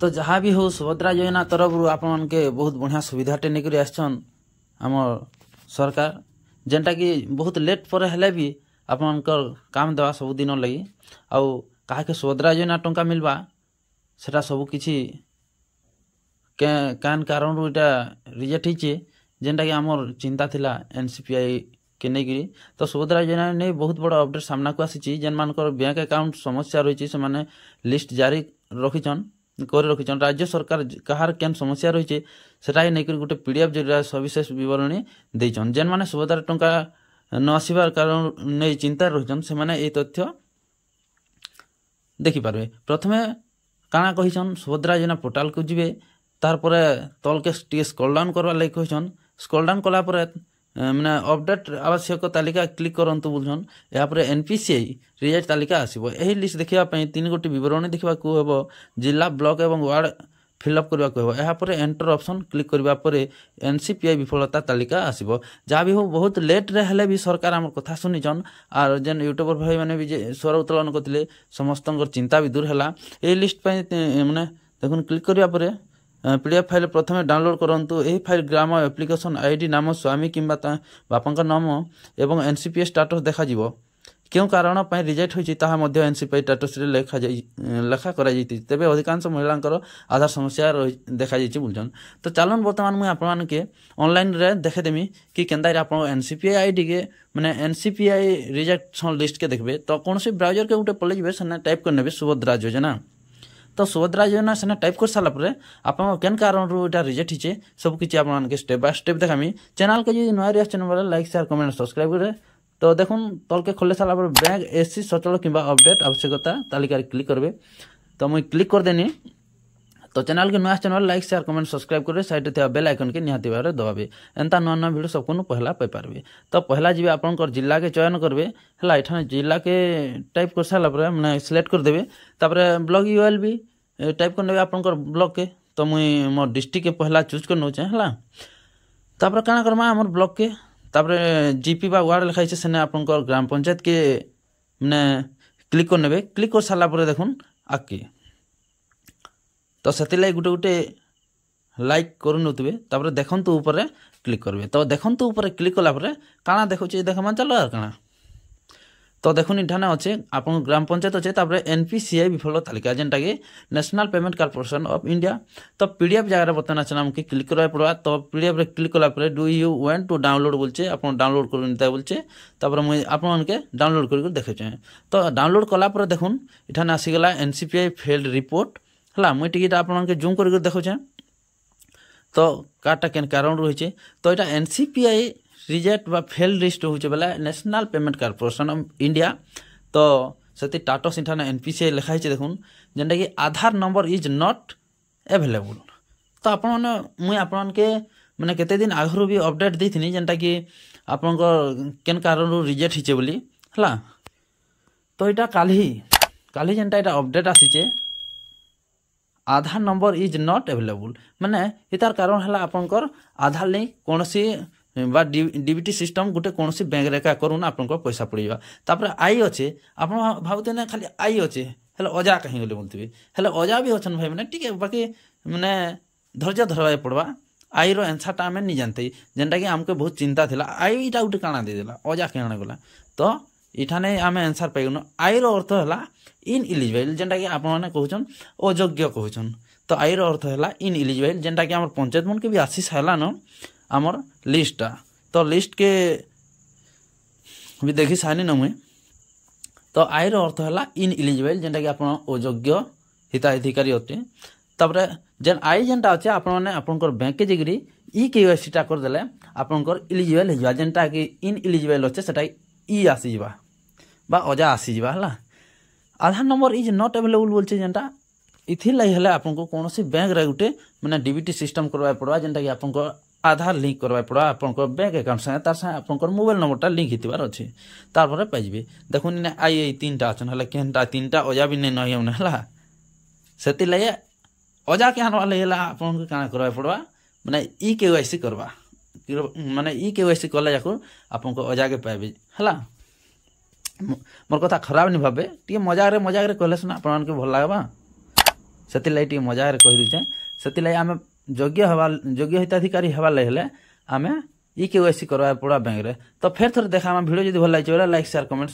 तो जहाँ भी हो सुभद्रा योजना तरफ आपण के बहुत बढ़िया सुविधाटे नहीं आसछन आमर सरकार जेनटा कि बहुत लेट पर हेले भी आपनकर काम देवा सब दिन लगी आउ काहे सुभद्रा योजना टंका मिलवा सेटा सब किछि कान कारण इटा रिजेक्ट होइछे जेनटा कि आमर चिंता थिला एनसीपीआई के नहीं तो सुभद्रा योजना नहीं बहुत बड़ा अपडेट सामना को आसी जेन मानकर बैंक अकाउंट समस्या रही से माने लिस्ट जारी रखिछन कर रखिछन राज्य सरकार कहार केन समस्या रही सेटा नहीं गोटे पीडीएफ जरिया सविशेष विवरणी देछन जेन माने सुभद्रा टंका न आसीबार कारण नहीं चिंता रहिछन से माने ए तथ्य देखि पारबे। प्रथमे काना कहिछन सुभद्रा योजना पोर्टाल को जिवे तार परे तल के स्क्रॉल डाउन करवा लागि कहिछन स्क्रॉल डाउन कला परे माने अपडेट आवश्यक तालिका क्लिक करंतु बुझन या परे एनपीसीआई रिजल्ट तालिका आसीबो एही लिस्ट देखिबा पई तीन गोटी विवरणी देखिबा को हेबो जिला ब्लॉक एवं वार्ड फिलअप करबा को हेबो या परे एंटर ऑप्शन क्लिक करबा परे एनसीपीआई विफलता तालिका आसीबो जा भी हो बहुत लेट रे हेले भी सरकार हमर कथा सुनिजन आर जेन यूट्यूबर भाई माने भी जे स्वर उत्तोलन करथिले समस्तंकर चिंता भी दूर हला ए लिस्ट पई माने देखुन क्लिक करबा परे पीडीएफ फाइल प्रथमे डाउनलोड करंतु एही फाइल ग्राम एप्लिकेशन आईडी नाम स्वामी किंबा बापा नाम एवं एनसीपीए स्टेटस देखा जिवो क्यों कारण पई रिजेक्ट होइछि ताहा मध्ये एनसीपीए स्टेटस रे लेखा करा जैति तबे अधिकांश महिलांकर आधार समस्या देखा जैछि बुझन। तो चलन वर्तमान मु आपन के ऑनलाइन रे देखे देमी कि केंदा आपन एनसीपीए आईडी के माने एनसीपीआई रिजेक्शन लिस्ट के देखबे तो कोनसे ब्राउजर के उठे पले जिवे सने टाइप करनेबे सुभद्रा योजना तो सुभद्रा योजना सेना टाइप कर सारा पर आप केन कारण रू इटा रिजेक्ट हिचे सब किछि आपन के स्टेप बाय स्टेप देखामी चैनल के जे नया रिया चैनल वाला लाइक शेयर कमेंट सब्सक्राइब करे तो देखुन तल के खोले सारा पर बैंक एससी सचल किंबा अपडेट आवश्यकता तालिका क्लिक करबे तो मुई क्लिक कर देनी तो चैनल के नया channel like share comment subscribe करे साइड थे बेल आइकन के निहाती बारे दबाबे एंता नया नया वीडियो सबको पहला पाई पारबे। तो पहला जीवे आपनकर जिला के चयन करबे हला एठा जिला के टाइप कर साला पर माने सिलेक्ट कर देबे तापर ब्लॉक यूआरएल भी टाइप करने आपनकर ब्लॉक के तो मुई मोर डिस्ट्रिक्ट के पहला चूज कर नोचे हला तापर काना करमा हमर ब्लॉक के तापर जीपी बा वार्ड लिखाइ छै सेने आपनकर ग्राम पंचायत के माने क्लिक कर नेबे क्लिक कर साला पर देखुन आके तो सेति लाई गुटे गुटे लाइक करू नतबे तापर देखंतु ऊपर क्लिक करबे तो देखंतु ऊपर क्लिक कला पर काना देखौ छै देखमा चलो यार काना तो देखुन इठाने अच्छे आपन ग्राम पंचायत अच्छे तापर एनपीसीआई विफल तालिका जेनटा कि national payment corporation of India तो पीडीएफ जगह बर्तमान चला हमके क्लिक करबा पड़वा तो पीडीएफ रे क्लिक कला पर do you want to download बोलचे आपन डाउनलोड करनिता बोलचे तापर मुई आपन के डाउनलोड कर देखे छै तो डाउनलोड कला पर देखुन इठाने आसी गेला एनसीपीआई फेल्ड रिपोर्ट हला मुई टिकट आपन के जूम कर देखो छै तो काटा केन कारण रही छै तो एटा एनसीपीआई रिजेक्ट बा फेल लिस्ट होचे बेला national payment corporation of India तो सेति टाटस इठाने एनपीसीआई लिखाइ छै देखुन जेंटा कि आधार नंबर इज नॉट अवेलेबल तो आपन माने मुई आपन के माने केते दिन आगरु भी अपडेट देथिनी जेंटा कि आपन को केन कारण रिजेक्ट हिचे बोली हला तो एटा काली जेंटा एटा अपडेट आसी छै आधार नंबर इज नॉट अवेलेबल माने इतार कारण हला आपनकर आधार नै कोनोसी बा डीबीटी सिस्टम गुटे कोनोसी बैंक रेखा करूना आपनको पैसा पड़ीबा तापर आई अच्छे आपन भाबते ना खाली आई अच्छे हेले अजा कहीं गले बोलथिबे हेले अजा भी अछन भाई माने ठीक है बाकी माने धैर्य धरवाय पड़वा आई रो आंसर ता में नहीं जानते जेंटा कि हमके बहुत चिंता थिला आई इटा गुटे काना दे देला अजा केना गला तो इठाने आमे आंसर पाइगनो आई रो अर्थ हला इन एलिजिबल जेंटा कि आपन माने कहउछन अयोग्य कहउछन तो आई रो अर्थ हला इन एलिजिबल जेंटा कि हमर पंचायत मन के भी आसी साला न आमर लिस्ट तो लिस्ट के भी देखी सानी न मुई तो आई रो अर्थ हला इन एलिजिबल जेंटा कि आपन अयोग्य हिताधिकारी होते तापर जेन आई जेंटा अछि आपन माने आपनकर बैंक के जिगरी ई केवाईसी टा कर देले आपनकर एलिजिबल हिजबा जेंटा कि इन एलिजिबल होचे सेटा ई आसी जिबा बा अजा आसी जिबा हला आधार नंबर इज नॉट अवेलेबल बोलचे जेंटा इथि लाई हला आपनको कोनोसी बैंक रे गुटे माने डीबीटी सिस्टम करबा पड़वा जेंटा कि आपनको आधार लिंक करबा पड़ा आपनकर बैंक अकाउंट से तार से आपनकर मोबाइल नंबरटा लिंक हितबार अछि तार पर पाइबे देखुन ने आई तीनटा अछन हला केनटा तीनटा अजा भी नै होना हला सेति लय अजा के आनवा लेला आपन काना करबा पड़वा माने ई केवाईसी करबा माने ई केवाईसी करला जाको आपनको अजा के पाइबे हला मोर कथा खराब नहीं भाबे टी मजाक रे कहले सुना आपन के भल लागबा ସେଥିର୍ଲାଗି ଟିକେ ମଜାରେ କହିଦଉଛେ ସେଥିର୍ଲାଗି ଆମେ ଯୋଗ୍ୟ ହିତାଧିକାରୀ ହେବାର୍ ଲାଗି ହେଲେ ଆମେ KYC କରବାକେ ପଡ଼ବା ବ୍ୟାଙ୍କରେ। ତ ଫେର୍ ଥରେ ଦେଖାମା ଭିଡ଼ିଓ ଯଦି ଭଲ ଲାଗିଛି ଲାଇକ୍ ସେୟାର କମେଣ୍ଟ